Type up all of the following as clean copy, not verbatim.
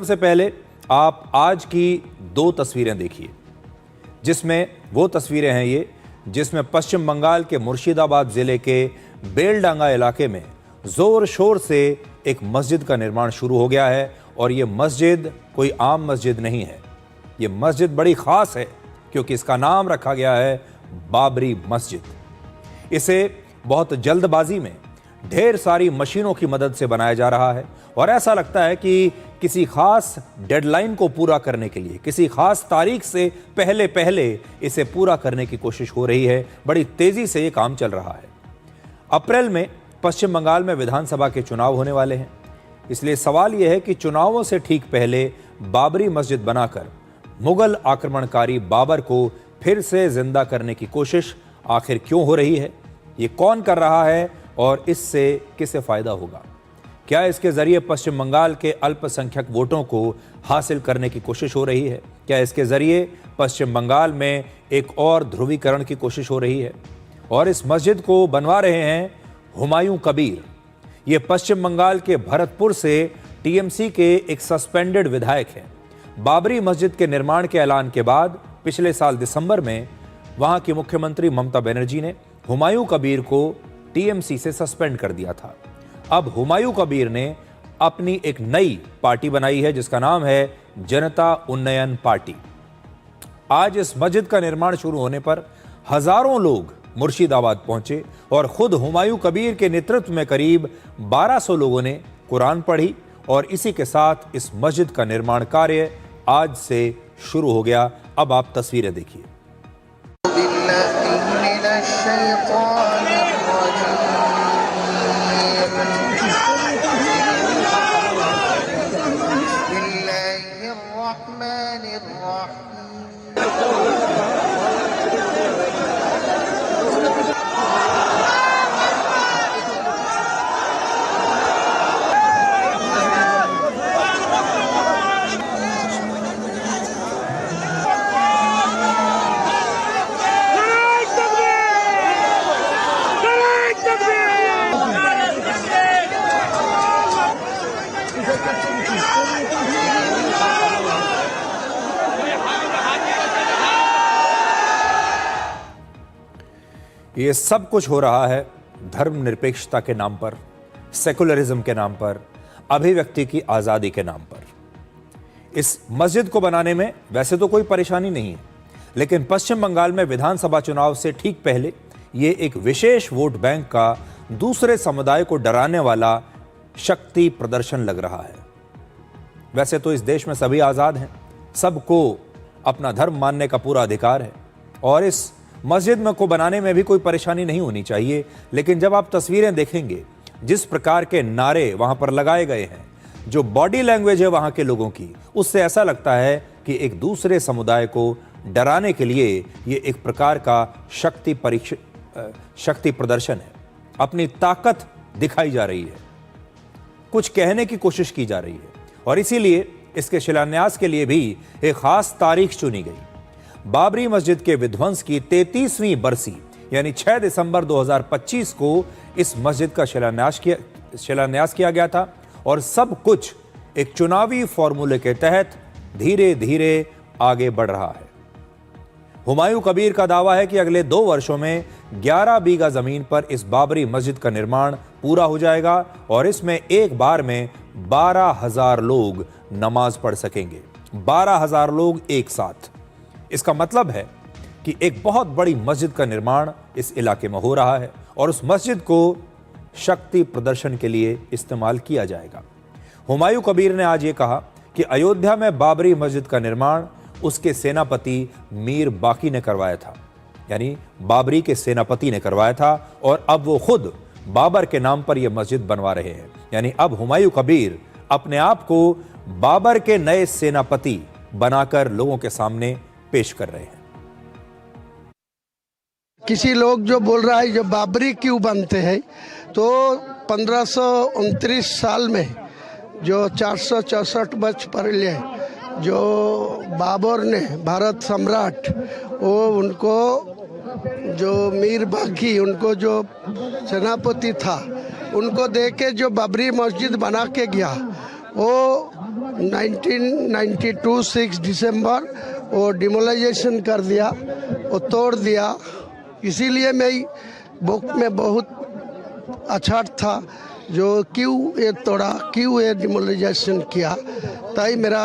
सबसे पहले आप आज की दो तस्वीरें देखिए, जिसमें वो तस्वीरें हैं ये जिसमें पश्चिम बंगाल के मुर्शिदाबाद जिले के बेलडांगा इलाके में जोर शोर से एक मस्जिद का निर्माण शुरू हो गया है। और ये मस्जिद कोई आम मस्जिद नहीं है, ये मस्जिद बड़ी खास है क्योंकि इसका नाम रखा गया है बाबरी मस्जिद। इसे बहुत जल्दबाजी में ढेर सारी मशीनों की मदद से बनाया जा रहा है और ऐसा लगता है कि किसी खास डेडलाइन को पूरा करने के लिए, किसी खास तारीख से पहले पहले इसे पूरा करने की कोशिश हो रही है। बड़ी तेजी से ये काम चल रहा है। अप्रैल में पश्चिम बंगाल में विधानसभा के चुनाव होने वाले हैं, इसलिए सवाल यह है कि चुनावों से ठीक पहले बाबरी मस्जिद बनाकर मुगल आक्रमणकारी बाबर को फिर से जिंदा करने की कोशिश आखिर क्यों हो रही है, ये कौन कर रहा है और इससे किसे फायदा होगा? क्या इसके जरिए पश्चिम बंगाल के अल्पसंख्यक वोटों को हासिल करने की कोशिश हो रही है? क्या इसके जरिए पश्चिम बंगाल में एक और ध्रुवीकरण की कोशिश हो रही है? और इस मस्जिद को बनवा रहे हैं हुमायूं कबीर। ये पश्चिम बंगाल के भरतपुर से टीएमसी के एक सस्पेंडेड विधायक हैं। बाबरी मस्जिद के निर्माण के ऐलान के बाद पिछले साल दिसंबर में वहां की मुख्यमंत्री ममता बनर्जी ने हुमायूं कबीर को टीएमसी से सस्पेंड कर दिया था। अब हुमायूं कबीर ने अपनी एक नई पार्टी बनाई है जिसका नाम है जनता उन्नयन पार्टी। आज इस मस्जिद का निर्माण शुरू होने पर हजारों लोग मुर्शिदाबाद पहुंचे और खुद हुमायूं कबीर के नेतृत्व में करीब 1200 लोगों ने कुरान पढ़ी और इसी के साथ इस मस्जिद का निर्माण कार्य आज से शुरू हो गया। अब आप तस्वीरें देखिए। ये सब कुछ हो रहा है धर्मनिरपेक्षता के नाम पर, सेकुलरिज्म के नाम पर, अभिव्यक्ति की आज़ादी के नाम पर। इस मस्जिद को बनाने में वैसे तो कोई परेशानी नहीं है, लेकिन पश्चिम बंगाल में विधानसभा चुनाव से ठीक पहले ये एक विशेष वोट बैंक का दूसरे समुदाय को डराने वाला शक्ति प्रदर्शन लग रहा है। वैसे तो इस देश में सभी आज़ाद हैं, सबको अपना धर्म मानने का पूरा अधिकार है और इस मस्जिद में को बनाने में भी कोई परेशानी नहीं होनी चाहिए। लेकिन जब आप तस्वीरें देखेंगे, जिस प्रकार के नारे वहां पर लगाए गए हैं, जो बॉडी लैंग्वेज है वहां के लोगों की, उससे ऐसा लगता है कि एक दूसरे समुदाय को डराने के लिए ये एक प्रकार का शक्ति प्रदर्शन है। अपनी ताकत दिखाई जा रही है, कुछ कहने की कोशिश की जा रही है और इसीलिए इसके शिलान्यास के लिए भी एक खास तारीख चुनी गई। बाबरी मस्जिद के विध्वंस की 33वीं बरसी यानी 6 दिसंबर 2025 को इस मस्जिद का शिलान्यास किया गया था और सब कुछ एक चुनावी फॉर्मूले के तहत धीरे धीरे आगे बढ़ रहा है। हुमायूं कबीर का दावा है कि अगले 2 वर्षों में 11 बीघा जमीन पर इस बाबरी मस्जिद का निर्माण पूरा हो जाएगा और इसमें एक बार में 12,000 लोग नमाज पढ़ सकेंगे। 12,000 लोग एक साथ। इसका मतलब है कि एक बहुत बड़ी मस्जिद का निर्माण इस इलाके में हो रहा है और उस मस्जिद को शक्ति प्रदर्शन के लिए इस्तेमाल किया जाएगा। हुमायूं कबीर ने आज ये कहा कि अयोध्या में बाबरी मस्जिद का निर्माण उसके सेनापति मीर बाकी ने करवाया था, यानी बाबरी के सेनापति ने करवाया था और अब वो खुद बाबर के नाम पर यह मस्जिद बनवा रहे हैं। यानी अब हुमायूं कबीर अपने आप को बाबर के नए सेनापति बनाकर लोगों के सामने पेश कर रहे हैं। किसी लोग जो बोल रहा है जो बाबरी क्यों बनते हैं, तो 1529 साल में जो 464 वर्ष पहले जो बाबर ने भारत सम्राट वो उनको जो मीर बाकी उनको जो सेनापति था उनको देके जो बाबरी मस्जिद बना के गया, वो 1992 6 दिसंबर वो डिमोलाइजेशन कर दिया, वो तोड़ दिया। इसीलिए मैं बुक में बहुत अच्छा था जो क्यों ये तोड़ा, क्यों ये डिमोलाइजेशन किया। ताई मेरा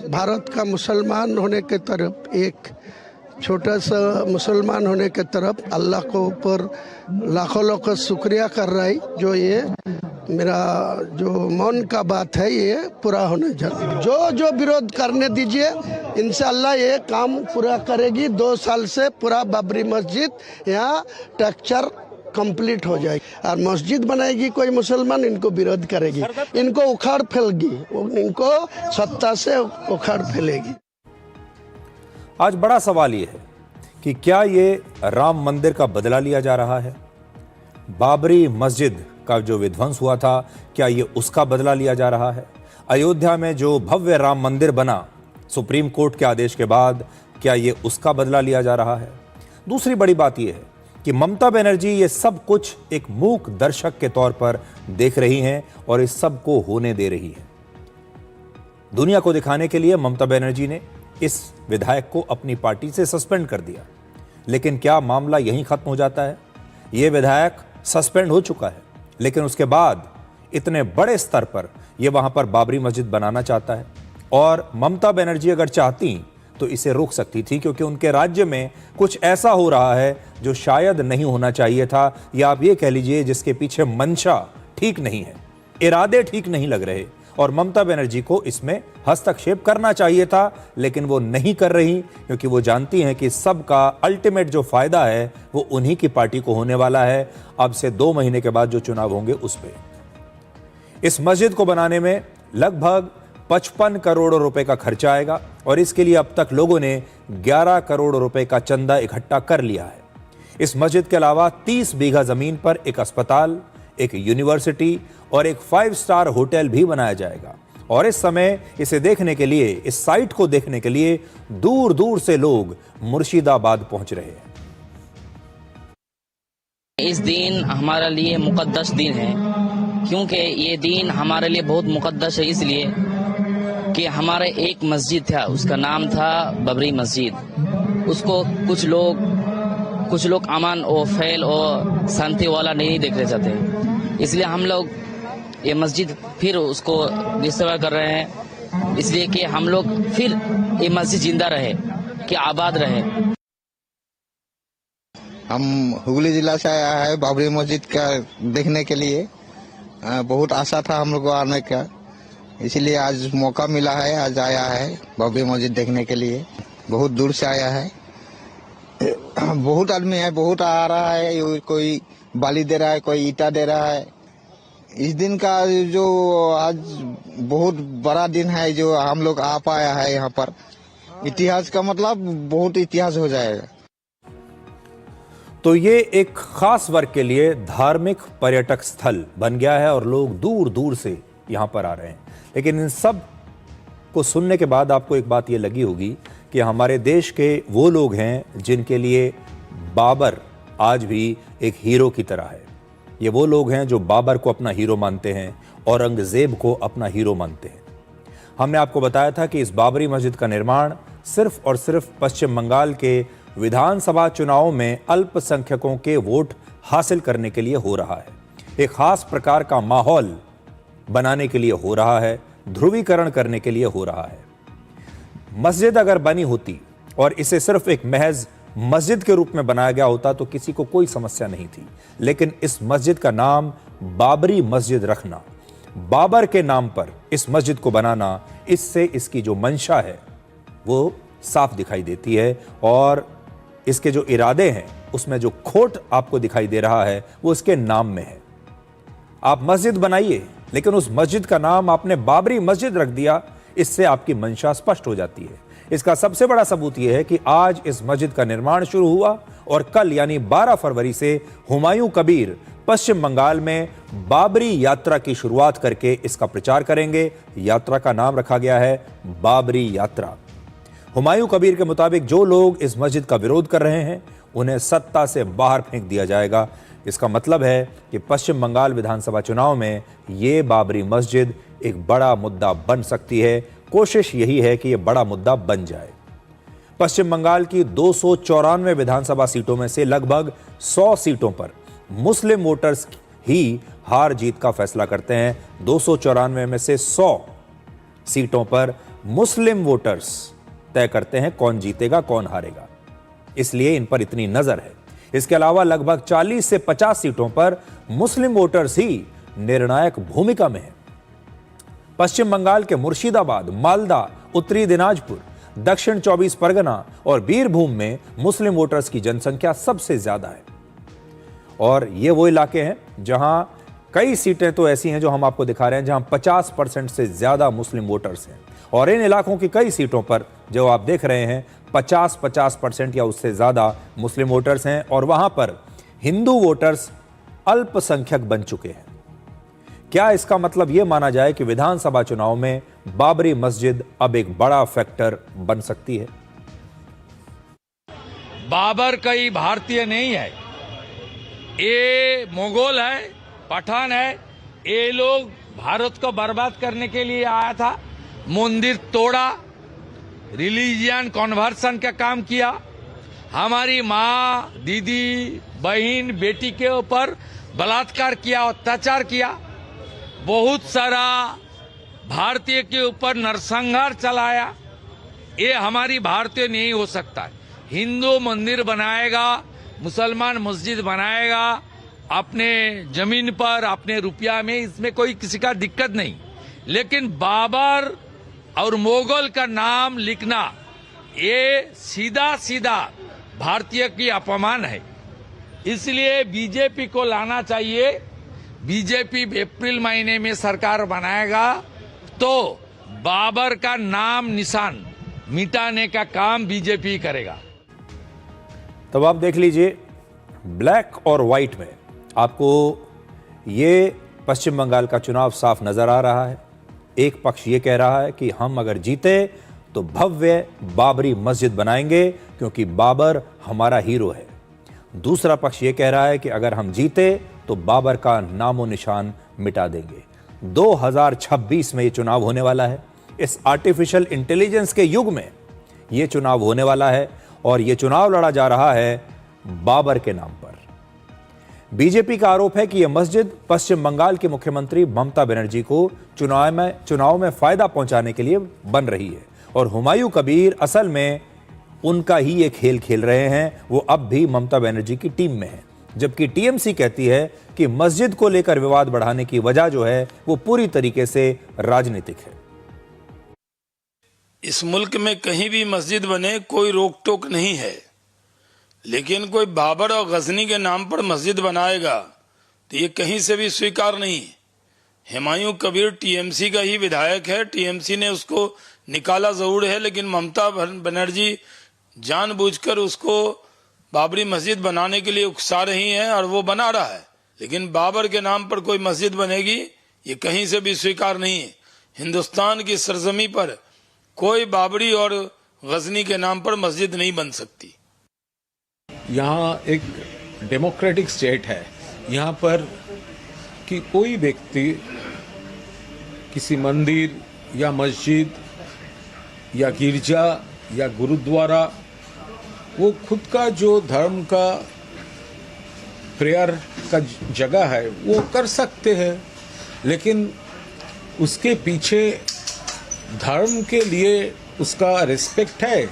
भारत का मुसलमान होने के तरफ, एक छोटा सा मुसलमान होने के तरफ अल्लाह को ऊपर लाखों लाखों शुक्रिया कर रहा है जो ये मेरा जो मन का बात है ये पूरा होने चाहिए। जो विरोध करने दीजिए, इंशाल्लाह ये काम पूरा करेगी। 2 साल से पूरा बाबरी मस्जिद यहाँ स्ट्रक्चर कंप्लीट हो जाएगी और मस्जिद बनाएगी कोई मुसलमान, इनको विरोध करेगी, इनको उखाड़ फैलेगी, इनको सत्ता से उखाड़ फैलेगी। आज बड़ा सवाल ये है कि क्या ये राम मंदिर का बदला लिया जा रहा है? बाबरी मस्जिद का जो विध्वंस हुआ था, क्या ये उसका बदला लिया जा रहा है? अयोध्या में जो भव्य राम मंदिर बना सुप्रीम कोर्ट के आदेश के बाद, क्या ये उसका बदला लिया जा रहा है? दूसरी बड़ी बात यह है कि ममता बनर्जी ये सब कुछ एक मूक दर्शक के तौर पर देख रही हैं और इस सब को होने दे रही है। दुनिया को दिखाने के लिए ममता बनर्जी ने इस विधायक को अपनी पार्टी से सस्पेंड कर दिया। लेकिन क्या मामला यहीं खत्म हो जाता है? यह विधायक सस्पेंड हो चुका है, लेकिन उसके बाद इतने बड़े स्तर पर यह वहां पर बाबरी मस्जिद बनाना चाहता है। और ममता बनर्जी अगर चाहती तो इसे रोक सकती थी, क्योंकि उनके राज्य में कुछ ऐसा हो रहा है जो शायद नहीं होना चाहिए था, या आप ये कह लीजिए जिसके पीछे मंशा ठीक नहीं है, इरादे ठीक नहीं लग रहे, और ममता बनर्जी को इसमें हस्तक्षेप करना चाहिए था। लेकिन वो नहीं कर रही, क्योंकि वो जानती हैं कि सबका अल्टीमेट जो फायदा है वो उन्हीं की पार्टी को होने वाला है। अब से 2 महीने के बाद जो चुनाव होंगे उस पे इस मस्जिद को बनाने में लगभग 55 करोड़ रुपए का खर्चा आएगा, और इसके लिए अब तक लोगों ने 11 करोड़ रुपए का चंदा इकट्ठा कर लिया है। इस मस्जिद के अलावा 30 बीघा जमीन पर एक अस्पताल, एक यूनिवर्सिटी और एक 5 स्टार होटल भी बनाया जाएगा। और इस समय इसे देखने के लिए, इस साइट को देखने के लिए दूर दूर से लोग मुर्शिदाबाद पहुंच रहे हैं। इस दिन हमारे लिए मुकद्दस दिन है, क्योंकि ये दिन हमारे लिए बहुत मुकद्दस है, इसलिए कि हमारे एक मस्जिद था, उसका नाम था बाबरी मस्जिद। उसको कुछ लोग अमन और फैल और शांति वाला नहीं देख रहे चाहते, इसलिए हम लोग ये मस्जिद फिर उसको डिस्टर्ब कर रहे हैं, इसलिए कि हम लोग फिर ये मस्जिद जिंदा रहे, कि आबाद रहे। हम हुगली जिला से आया है बाबरी मस्जिद का देखने के लिए। बहुत आशा था हम लोग को आने का, इसलिए आज मौका मिला है, आज आया है बाबरी मस्जिद देखने के लिए। बहुत दूर से आया है, बहुत आदमी है, बहुत आ रहा है, कोई बाली दे रहा है, कोई ईटा दे रहा है। इस दिन का जो आज बहुत बड़ा दिन है जो हम लोग आ पाया है यहाँ पर, इतिहास का मतलब बहुत इतिहास हो जाएगा। तो ये एक खास वर्ग के लिए धार्मिक पर्यटक स्थल बन गया है और लोग दूर दूर से यहां पर आ रहे हैं। लेकिन इन सब को सुनने के बाद आपको एक बात ये लगी होगी कि हमारे देश के वो लोग हैं जिनके लिए बाबर आज भी एक हीरो की तरह है। ये वो लोग हैं जो बाबर को अपना हीरो मानते हैं, औरंगजेब को अपना हीरो मानते हैं। हमने आपको बताया था कि इस बाबरी मस्जिद का निर्माण सिर्फ और सिर्फ पश्चिम बंगाल के विधानसभा चुनाव में अल्पसंख्यकों के वोट हासिल करने के लिए हो रहा है। एक खास प्रकार का माहौल बनाने के लिए हो रहा है, ध्रुवीकरण करने के लिए हो रहा है। मस्जिद अगर बनी होती और इसे सिर्फ एक महज मस्जिद के रूप में बनाया गया होता तो किसी को कोई समस्या नहीं थी। लेकिन इस मस्जिद का नाम बाबरी मस्जिद रखना, बाबर के नाम पर इस मस्जिद को बनाना, इससे इसकी जो मंशा है वो साफ दिखाई देती है, और इसके जो इरादे हैं उसमें जो खोट आपको दिखाई दे रहा है वो इसके नाम में है। आप मस्जिद बनाइए, लेकिन उस मस्जिद का नाम आपने बाबरी मस्जिद रख दिया, इससे आपकी मंशा स्पष्ट हो जाती है। इसका सबसे बड़ा सबूत यह है कि आज इस मस्जिद का निर्माण शुरू हुआ और कल यानी 12 फरवरी से हुमायूं कबीर पश्चिम बंगाल में बाबरी यात्रा की शुरुआत करके इसका प्रचार करेंगे। यात्रा का नाम रखा गया है बाबरी यात्रा। हुमायूं कबीर के मुताबिक जो लोग इस मस्जिद का विरोध कर रहे हैं उन्हें सत्ता से बाहर फेंक दिया जाएगा। इसका मतलब है कि पश्चिम बंगाल विधानसभा चुनाव में ये बाबरी मस्जिद एक बड़ा मुद्दा बन सकती है कोशिश यही है कि यह बड़ा मुद्दा बन जाए। पश्चिम बंगाल की 294 विधानसभा सीटों में से लगभग 100 सीटों पर मुस्लिम वोटर्स ही हार जीत का फैसला करते हैं। 294 में से 100 सीटों पर मुस्लिम वोटर्स तय करते हैं कौन जीतेगा कौन हारेगा, इसलिए इन पर इतनी नजर है। इसके अलावा लगभग 40 से 50 सीटों पर मुस्लिम वोटर्स ही निर्णायक भूमिका में हैं। पश्चिम बंगाल के मुर्शिदाबाद, मालदा, उत्तरी दिनाजपुर, दक्षिण 24 परगना और बीरभूम में मुस्लिम वोटर्स की जनसंख्या सबसे ज्यादा है। और ये वो इलाके हैं जहां कई सीटें तो ऐसी हैं जो हम आपको दिखा रहे हैं जहां 50% से ज्यादा मुस्लिम वोटर्स हैं, और इन इलाकों की कई सीटों पर जो आप देख रहे हैं 50% या उससे ज्यादा मुस्लिम वोटर्स हैं, और वहां पर हिंदू वोटर्स अल्पसंख्यक बन चुके हैं। क्या इसका मतलब यह माना जाए कि विधानसभा चुनाव में बाबरी मस्जिद अब एक बड़ा फैक्टर बन सकती है? बाबर कोई भारतीय नहीं है, ये मुगल है, पठान है। ये लोग भारत को बर्बाद करने के लिए आया था, मंदिर तोड़ा, रिलीजियन कन्वर्सन का काम किया, हमारी माँ, दीदी, बहन, बेटी के ऊपर बलात्कार किया, अत्याचार किया, बहुत सारा भारतीय के ऊपर नरसंहार चलाया। ये हमारी भारतीय नहीं हो सकता। हिंदू मंदिर बनाएगा, मुसलमान मस्जिद बनाएगा अपने जमीन पर, अपने रुपया में, इसमें कोई किसी का दिक्कत नहीं। लेकिन बाबर और मुगल का नाम लिखना ये सीधा सीधा भारतीय की अपमान है। इसलिए बीजेपी को लाना चाहिए। बीजेपी अप्रैल महीने में सरकार बनाएगा तो बाबर का नाम निशान मिटाने का काम बीजेपी करेगा। तब आप देख लीजिए, ब्लैक और व्हाइट में आपको ये पश्चिम बंगाल का चुनाव साफ नजर आ रहा है। एक पक्ष ये कह रहा है कि हम अगर जीते तो भव्य बाबरी मस्जिद बनाएंगे क्योंकि बाबर हमारा हीरो है। दूसरा पक्ष ये कह रहा है कि अगर हम जीते तो बाबर का नामो निशान मिटा देंगे। 2026 में ये चुनाव होने वाला है। इस आर्टिफिशियल इंटेलिजेंस के युग में ये चुनाव होने वाला है, और ये चुनाव लड़ा जा रहा है बाबर के नाम पर। बीजेपी का आरोप है कि यह मस्जिद पश्चिम बंगाल के मुख्यमंत्री ममता बनर्जी को चुनाव में फायदा पहुंचाने के लिए बन रही है, और हुमायूं कबीर असल में उनका ही ये खेल खेल रहे हैं। वो अब भी ममता बनर्जी की टीम में है, जबकि टीएमसी कहती है कि मस्जिद को लेकर विवाद बढ़ाने की वजह जो है वो पूरी तरीके से राजनीतिक है। इस मुल्क में कहीं भी मस्जिद बने कोई रोक टोक नहीं है, लेकिन कोई बाबर और गजनी के नाम पर मस्जिद बनाएगा तो ये कहीं से भी स्वीकार नहीं। हुमायूं कबीर टीएमसी का ही विधायक है, टीएमसी ने उसको निकाला जरूर है, लेकिन ममता बनर्जी जानबूझकर उसको बाबरी मस्जिद बनाने के लिए उकसा रही हैं और वो बना रहा है। लेकिन बाबर के नाम पर कोई मस्जिद बनेगी ये कहीं से भी स्वीकार नहीं है। हिंदुस्तान की सरजमी पर कोई बाबरी और गजनी के नाम पर मस्जिद नहीं बन सकती। यहाँ एक डेमोक्रेटिक स्टेट है, यहाँ पर कि कोई व्यक्ति किसी मंदिर या मस्जिद या गिरजा या गुरुद्वारा, वो खुद का जो धर्म का प्रेयर का जगह है वो कर सकते हैं, लेकिन उसके पीछे धर्म के लिए उसका रिस्पेक्ट है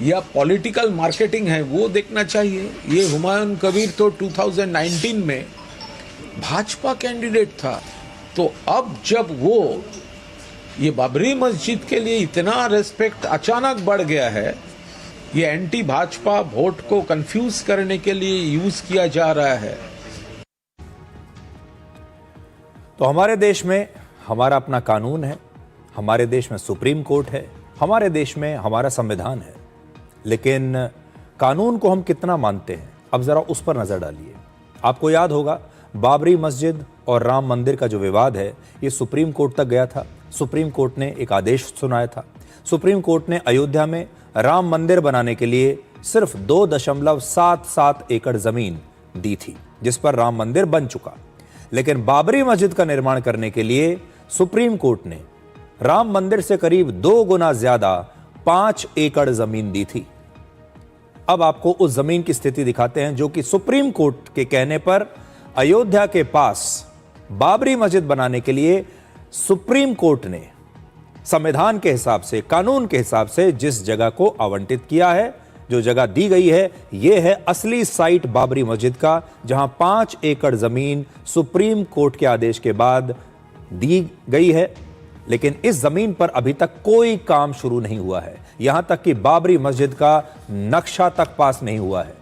या पॉलिटिकल मार्केटिंग है वो देखना चाहिए। ये हुमायूं कबीर तो 2019 में भाजपा कैंडिडेट था, तो अब जब वो ये बाबरी मस्जिद के लिए इतना रिस्पेक्ट अचानक बढ़ गया है, ये एंटी भाजपा वोट को कंफ्यूज करने के लिए यूज किया जा रहा है। तो हमारे देश में हमारा अपना कानून है, हमारे देश में सुप्रीम कोर्ट है, हमारे देश में हमारा संविधान है, लेकिन कानून को हम कितना मानते हैं अब जरा उस पर नजर डालिए। आपको याद होगा बाबरी मस्जिद और राम मंदिर का जो विवाद है ये सुप्रीम कोर्ट तक गया था। सुप्रीम कोर्ट ने एक आदेश सुनाया था। सुप्रीम कोर्ट ने अयोध्या में राम मंदिर बनाने के लिए सिर्फ 2.77 एकड़ जमीन दी थी, जिस पर राम मंदिर बन चुका। लेकिन बाबरी मस्जिद का निर्माण करने के लिए सुप्रीम कोर्ट ने राम मंदिर से करीब 2 गुना ज्यादा 5 एकड़ जमीन दी थी। अब आपको उस जमीन की स्थिति दिखाते हैं जो कि सुप्रीम कोर्ट के कहने पर अयोध्या के पास बाबरी मस्जिद बनाने के लिए सुप्रीम कोर्ट ने संविधान के हिसाब से, कानून के हिसाब से जिस जगह को आवंटित किया है, जो जगह दी गई है, यह है असली साइट बाबरी मस्जिद का, जहां 5 एकड़ जमीन सुप्रीम कोर्ट के आदेश के बाद दी गई है। लेकिन इस जमीन पर अभी तक कोई काम शुरू नहीं हुआ है, यहां तक कि बाबरी मस्जिद का नक्शा तक पास नहीं हुआ है।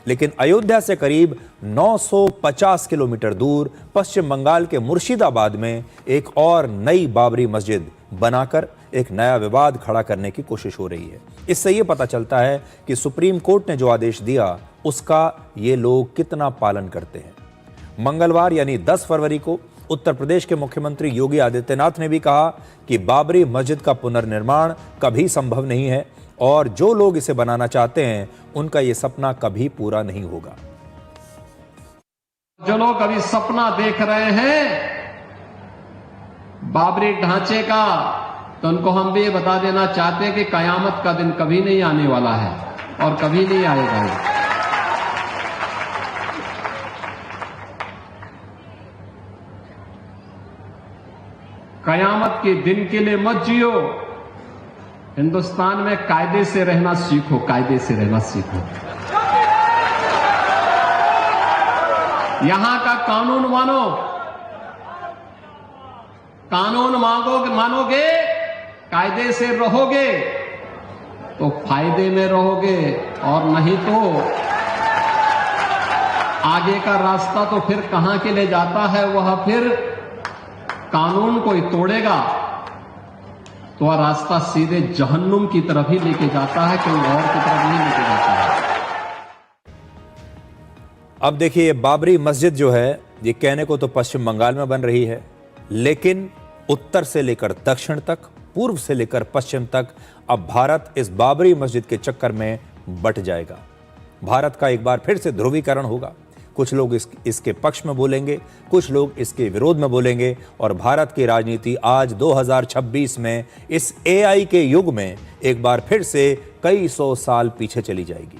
लेकिन अयोध्या से करीब 950 किलोमीटर दूर पश्चिम बंगाल के मुर्शिदाबाद में एक और नई बाबरी मस्जिद बनाकर एक नया विवाद खड़ा करने की कोशिश हो रही है। इससे यह पता चलता है कि सुप्रीम कोर्ट ने जो आदेश दिया उसका ये लोग कितना पालन करते हैं। मंगलवार यानी 10 फरवरी को उत्तर प्रदेश के मुख्यमंत्री योगी आदित्यनाथ ने भी कहा कि बाबरी मस्जिद का पुनर्निर्माण कभी संभव नहीं है और जो लोग इसे बनाना चाहते हैं उनका यह सपना कभी पूरा नहीं होगा। जो लोग अभी सपना देख रहे हैं बाबरी ढांचे का, तो उनको हम भी ये बता देना चाहते हैं कि कयामत का दिन कभी नहीं आने वाला है और कभी नहीं आएगा। कयामत के दिन के लिए मत जियो, हिंदुस्तान में कायदे से रहना सीखो, कायदे से रहना सीखो। यहां का कानून मानो, कानून मानोगे, कायदे से रहोगे तो फायदे में रहोगे, और नहीं तो आगे का रास्ता तो फिर कहां के लिए जाता है, वह फिर कानून कोई तोड़ेगा तो वह रास्ता सीधे जहन्नुम की तरफ ही लेके जाता है, कोई और की तरफ नहीं लेके जाता है। अब देखिए, बाबरी मस्जिद जो है ये कहने को तो पश्चिम बंगाल में बन रही है, लेकिन उत्तर से लेकर दक्षिण तक, पूर्व से लेकर पश्चिम तक अब भारत इस बाबरी मस्जिद के चक्कर में बट जाएगा। भारत का एक बार फिर से ध्रुवीकरण होगा। कुछ लोग इसके पक्ष में बोलेंगे, कुछ लोग इसके विरोध में बोलेंगे, और भारत की राजनीति आज 2026 में इस AI के युग में एक बार फिर से कई 100 साल पीछे चली जाएगी।